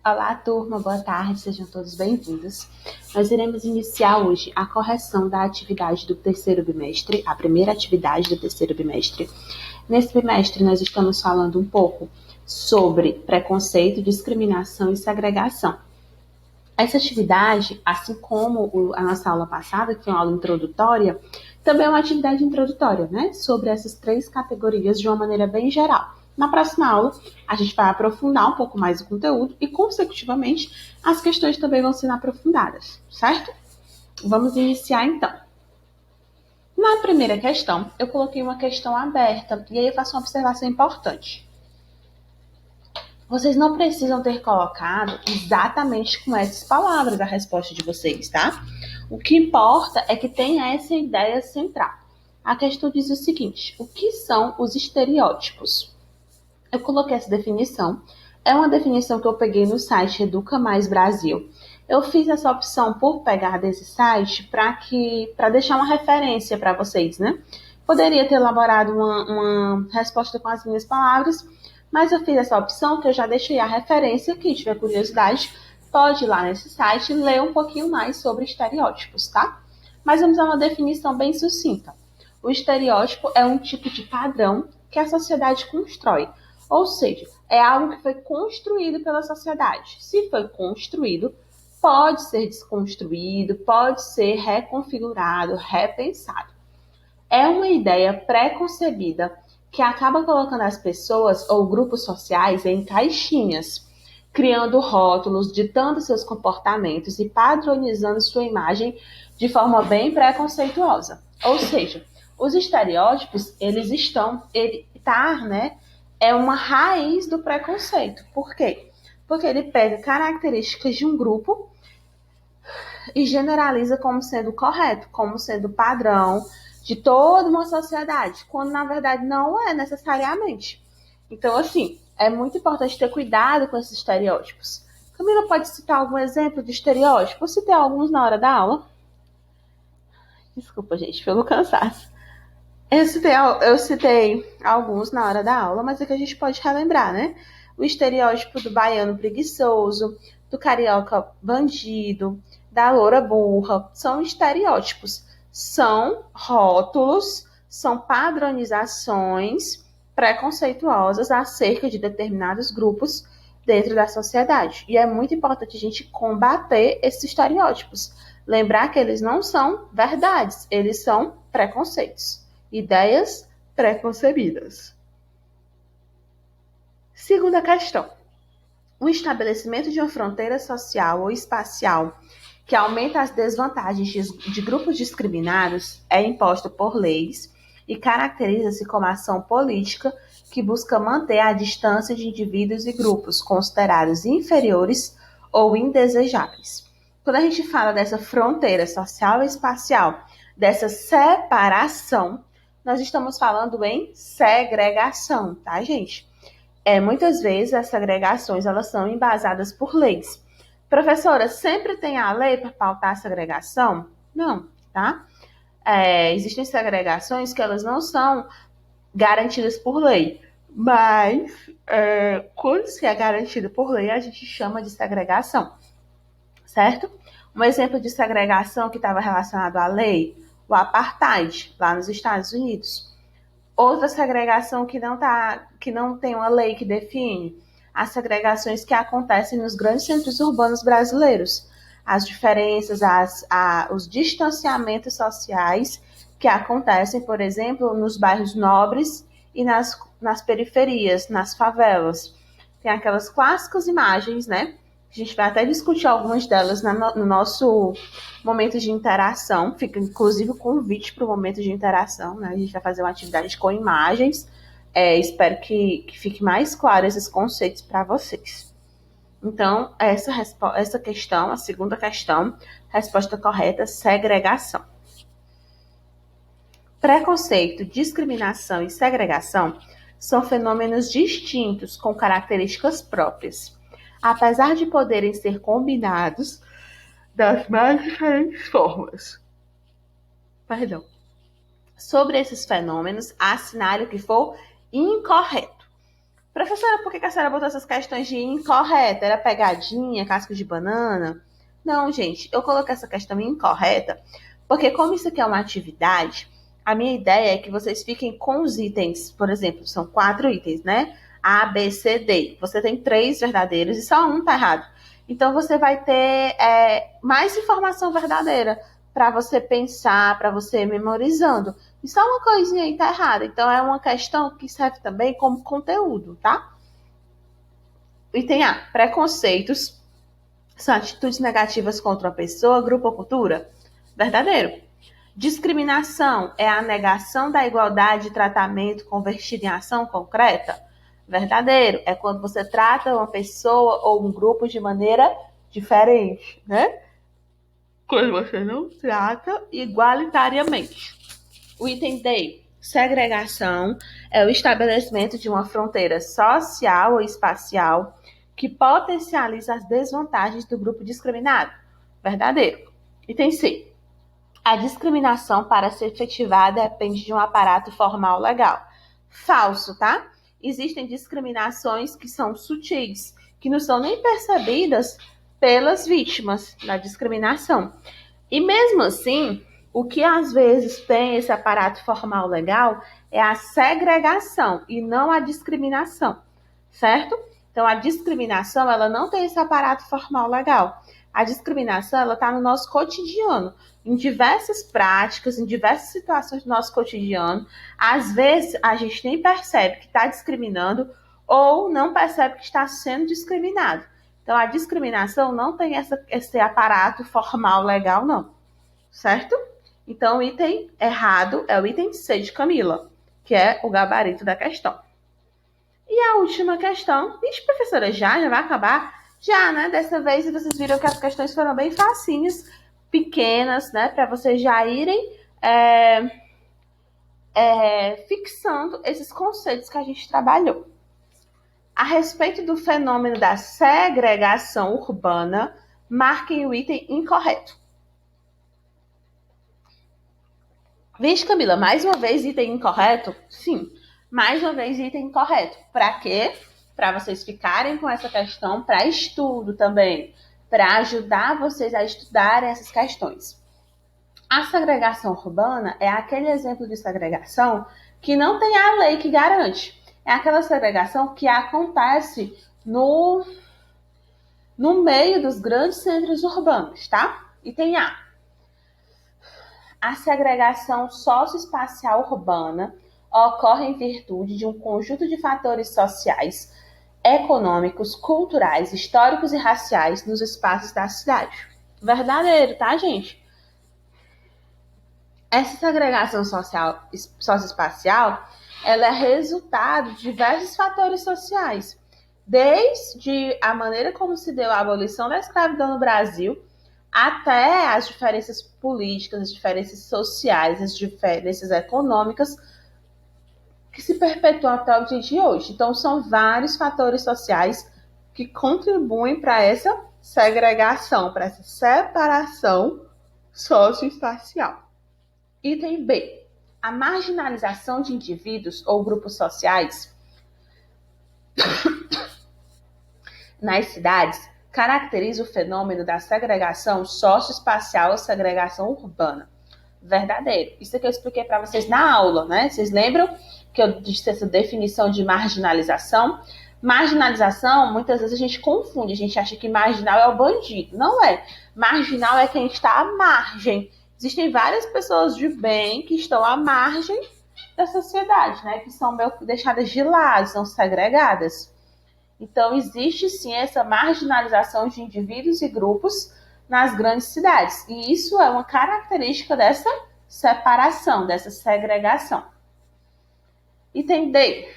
Olá, turma, boa tarde, sejam todos bem-vindos. Nós iremos iniciar hoje a correção da atividade do terceiro bimestre, a primeira atividade do terceiro bimestre. Nesse bimestre, nós estamos falando um pouco sobre preconceito, discriminação e segregação. Essa atividade, assim como a nossa aula passada, que foi uma aula introdutória, também é uma atividade introdutória, né? Sobre essas três categorias de uma maneira bem geral. Na próxima aula, a gente vai aprofundar um pouco mais o conteúdo e, consecutivamente, as questões também vão sendo aprofundadas, certo? Vamos iniciar então. Na primeira questão, eu coloquei uma questão aberta e aí eu faço uma observação importante. Vocês não precisam ter colocado exatamente com essas palavras a resposta de vocês, tá? O que importa é que tenha essa ideia central. A questão diz o seguinte: o que são os estereótipos? Eu coloquei essa definição. É uma definição que eu peguei no site Educa Mais Brasil. Eu fiz essa opção por pegar desse site para deixar uma referência para vocês, né? Poderia ter elaborado uma resposta com as minhas palavras, mas eu fiz essa opção que eu já deixei a referência. Quem tiver curiosidade, pode ir lá nesse site e ler um pouquinho mais sobre estereótipos, tá? Mas vamos a uma definição bem sucinta. O estereótipo é um tipo de padrão que a sociedade constrói. Ou seja, é algo que foi construído pela sociedade. Se foi construído, pode ser desconstruído, pode ser reconfigurado, repensado. É uma ideia pré-concebida que acaba colocando as pessoas ou grupos sociais em caixinhas, criando rótulos, ditando seus comportamentos e padronizando sua imagem de forma bem preconceituosa. Ou seja, os estereótipos, né? É uma raiz do preconceito. Por quê? Porque ele pega características de um grupo e generaliza como sendo correto, como sendo padrão de toda uma sociedade, quando na verdade não é necessariamente. Então, assim, é muito importante ter cuidado com esses estereótipos. Camila, pode citar algum exemplo de estereótipo? Eu citei alguns na hora da aula. Desculpa, gente, pelo cansaço. Eu citei alguns na hora da aula, mas é que a gente pode relembrar, né? O estereótipo do baiano preguiçoso, do carioca bandido, da loura burra, são estereótipos. São rótulos, são padronizações preconceituosas acerca de determinados grupos dentro da sociedade. E é muito importante a gente combater esses estereótipos. Lembrar que eles não são verdades, eles são preconceitos. Ideias preconcebidas. Segunda questão. O estabelecimento de uma fronteira social ou espacial que aumenta as desvantagens de grupos discriminados é imposto por leis e caracteriza-se como ação política que busca manter a distância de indivíduos e grupos considerados inferiores ou indesejáveis. Quando a gente fala dessa fronteira social e espacial, dessa separação, nós estamos falando em segregação, tá, gente? Muitas vezes as segregações elas são embasadas por leis. Professora, sempre tem a lei para pautar a segregação? Não, tá? Existem segregações que elas não são garantidas por lei, mas quando se é garantido por lei, a gente chama de segregação, certo? Um exemplo de segregação que estava relacionado à lei, o apartheid, lá nos Estados Unidos. Outra segregação que não tem uma lei que define, as segregações que acontecem nos grandes centros urbanos brasileiros, as diferenças, os distanciamentos sociais que acontecem, por exemplo, nos bairros nobres e nas periferias, nas favelas. Tem aquelas clássicas imagens, né? A gente vai até discutir algumas delas no nosso momento de interação. Fica, inclusive, o convite para o momento de interação, né? A gente vai fazer uma atividade com imagens. Espero que fique mais claro esses conceitos para vocês. Então, essa questão, a segunda questão, resposta correta, segregação. Preconceito, discriminação e segregação são fenômenos distintos com características próprias, apesar de poderem ser combinados das mais diferentes formas. Perdão. Sobre esses fenômenos, assinale o que for incorreto. Professora, por que a senhora botou essas questões de incorreta? Era pegadinha, casca de banana? Não, gente, eu coloquei essa questão incorreta porque como isso aqui é uma atividade, a minha ideia é que vocês fiquem com os itens, por exemplo, são 4 itens, né? A, B, C, D. Você tem 3 verdadeiros e só um tá errado. Então você vai ter mais informação verdadeira para você pensar, para você ir memorizando. E só uma coisinha aí tá errada. Então é uma questão que serve também como conteúdo, tá? Item A, preconceitos são atitudes negativas contra uma pessoa, grupo ou cultura? Verdadeiro. Discriminação é a negação da igualdade de tratamento convertida em ação concreta? Verdadeiro. É quando você trata uma pessoa ou um grupo de maneira diferente, né? Quando você não trata igualitariamente. O item D, segregação, é o estabelecimento de uma fronteira social ou espacial que potencializa as desvantagens do grupo discriminado. Verdadeiro. Item C, a discriminação, para ser efetivada, depende de um aparato formal legal. Falso, tá? Existem discriminações que são sutis, que não são nem percebidas pelas vítimas da discriminação. E mesmo assim, o que às vezes tem esse aparato formal legal é a segregação e não a discriminação, certo? Então, a discriminação, ela não tem esse aparato formal legal. A discriminação, ela está no nosso cotidiano, em diversas práticas, em diversas situações do nosso cotidiano. Às vezes, a gente nem percebe que está discriminando ou não percebe que está sendo discriminado. Então, a discriminação não tem esse aparato formal legal, não. Certo? Então, o item errado é o item C de Camila, que é o gabarito da questão. E a última questão, professora, já vai acabar? Já, né? Dessa vez vocês viram que as questões foram bem facinhas, pequenas, né? Para vocês já irem fixando esses conceitos que a gente trabalhou. A respeito do fenômeno da segregação urbana, marquem o item incorreto. Vixe, Camila, mais uma vez item incorreto? Sim, mais uma vez item incorreto. Para quê? Para vocês ficarem com essa questão para estudo também, para ajudar vocês a estudarem essas questões. A segregação urbana é aquele exemplo de segregação que não tem a lei que garante. É aquela segregação que acontece no meio dos grandes centros urbanos, tá? Item A. A segregação socioespacial urbana ocorre em virtude de um conjunto de fatores sociais, econômicos, culturais, históricos e raciais nos espaços da cidade. Verdadeiro, tá, gente? Essa segregação socioespacial, ela é resultado de diversos fatores sociais, desde a maneira como se deu a abolição da escravidão no Brasil, até as diferenças políticas, as diferenças sociais, as diferenças econômicas que se perpetuam até o dia de hoje. Então, são vários fatores sociais que contribuem para essa segregação, para essa separação socioespacial. Item B. A marginalização de indivíduos ou grupos sociais nas cidades caracteriza o fenômeno da segregação socioespacial ou segregação urbana. Verdadeiro. Isso que eu expliquei para vocês na aula, né? Vocês lembram que eu disse essa definição de marginalização? Marginalização, muitas vezes a gente confunde, a gente acha que marginal é o bandido. Não é. Marginal é quem está à margem. Existem várias pessoas de bem que estão à margem da sociedade, né? Que são meio deixadas de lado, são segregadas. Então, existe sim essa marginalização de indivíduos e grupos nas grandes cidades. E isso é uma característica dessa separação, dessa segregação. Item D.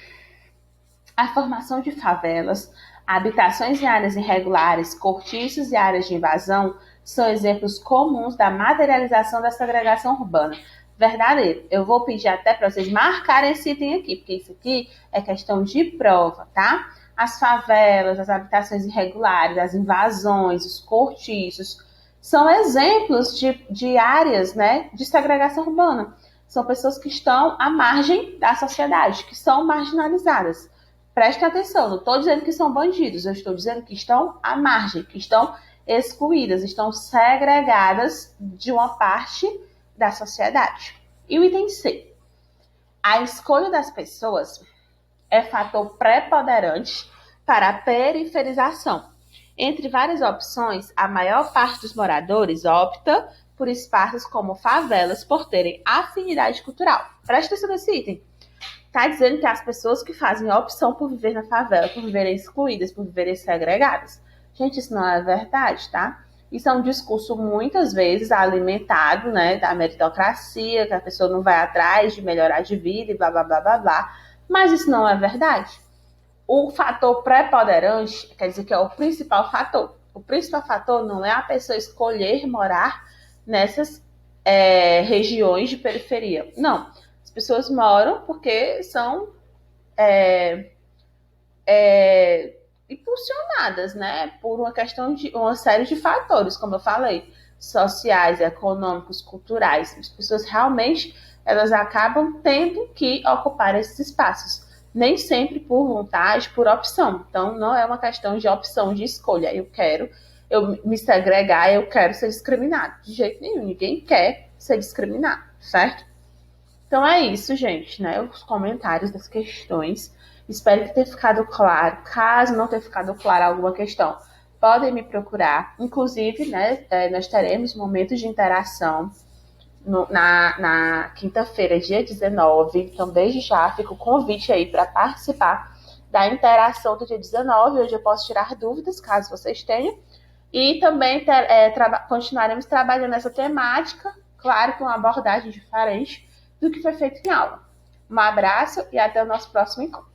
A formação de favelas, habitações em áreas irregulares, cortiços e áreas de invasão são exemplos comuns da materialização da segregação urbana. Verdadeiro. Eu vou pedir até para vocês marcarem esse item aqui, porque isso aqui é questão de prova, tá? As favelas, as habitações irregulares, as invasões, os cortiços, são exemplos de áreas, né, de segregação urbana. São pessoas que estão à margem da sociedade, que são marginalizadas. Prestem atenção, não estou dizendo que são bandidos, eu estou dizendo que estão à margem, que estão excluídas, estão segregadas de uma parte da sociedade. E o item C. A escolha das pessoas é fator preponderante para a periferização. Entre várias opções, a maior parte dos moradores opta por espaços como favelas por terem afinidade cultural. Preste atenção nesse item. Está dizendo que as pessoas que fazem a opção por viver na favela, por viverem excluídas, por viverem segregadas. Gente, isso não é verdade, tá? Isso é um discurso muitas vezes alimentado, né, da meritocracia, que a pessoa não vai atrás de melhorar de vida e blá, blá, blá, blá, blá. Mas isso não é verdade. O fator preponderante, quer dizer que é o principal fator. O principal fator não é a pessoa escolher morar nessas regiões de periferia. Não. As pessoas moram porque são impulsionadas, né, por uma questão de uma série de fatores, como eu falei, sociais, econômicos, culturais. As pessoas realmente elas acabam tendo que ocupar esses espaços, nem sempre por vontade, por opção. Então, não é uma questão de opção, de escolha. Eu me segregar, eu quero ser discriminado. De jeito nenhum, ninguém quer ser discriminado, certo? Então é isso, gente, né? Os comentários das questões. Espero que tenha ficado claro. Caso não tenha ficado claro alguma questão, podem me procurar. Inclusive, né, nós teremos momentos de interação na quinta-feira, dia 19. Então, desde já, fica o convite aí para participar da interação do dia 19, onde eu posso tirar dúvidas, caso vocês tenham. E também continuaremos trabalhando essa temática, claro, com uma abordagem diferente do que foi feito em aula. Um abraço e até o nosso próximo encontro.